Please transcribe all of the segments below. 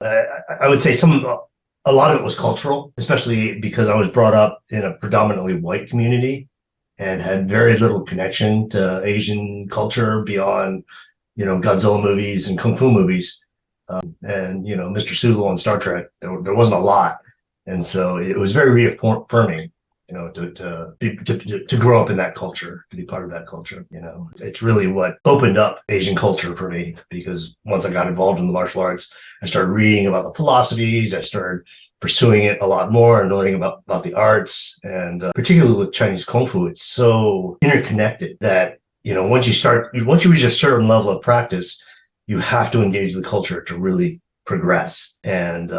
I would say a lot of it was cultural, especially because I was brought up in a predominantly white community and had very little connection to Asian culture beyond, Godzilla movies and kung fu movies. And, Mr. Sulu on Star Trek, there wasn't a lot. And so it was very reaffirming, to grow up in that culture, to be part of that culture. It's really what opened up Asian culture for me, because once I got involved in the martial arts, I started reading about the philosophies. I started pursuing it a lot more and learning about the arts, and particularly with Chinese Kung Fu, it's so interconnected that, once you reach a certain level of practice, you have to engage the culture to really progress. And,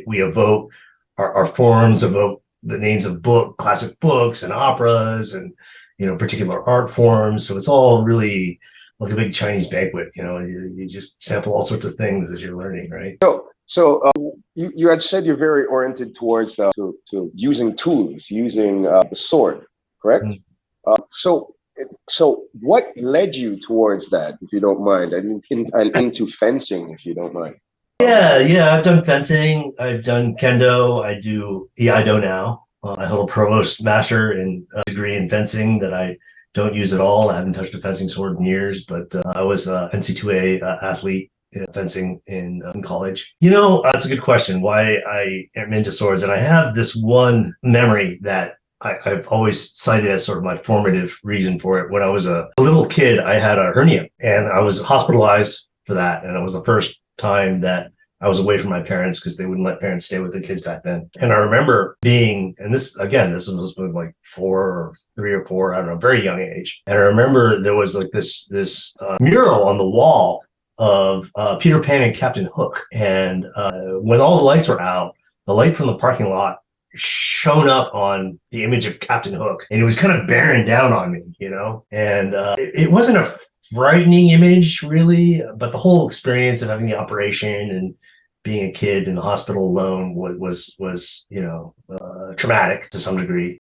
we evoke our forms, evoke the names of classic books and operas and, particular art forms. So it's all really like a big Chinese banquet. You just sample all sorts of things as you're learning, right? So you had said you're very oriented towards to using tools, using the sword, correct? Mm. So what led you towards that, if you don't mind, and into fencing, if you don't mind? Yeah. I've done fencing. I've done kendo. I do iaido now. I hold a provost master in a degree in fencing that I don't use at all. I haven't touched a fencing sword in years, but I was a NC2A athlete in fencing in college. That's a good question. Why I am into swords, and I have this one memory that I've always cited as sort of my formative reason for it. When I was a little kid, I had a hernia, and I was hospitalized for that, and it was the first time that I was away from my parents because they wouldn't let parents stay with their kids back then. And I remember being, and this was like 3 or 4, I don't know, very young age. And I remember there was like this mural on the wall of Peter Pan and Captain Hook. And when all the lights were out, the light from the parking lot shone up on the image of Captain Hook, and it was kind of bearing down on me, and it wasn't a frightening image really, but the whole experience of having the operation and being a kid in the hospital alone was traumatic to some degree.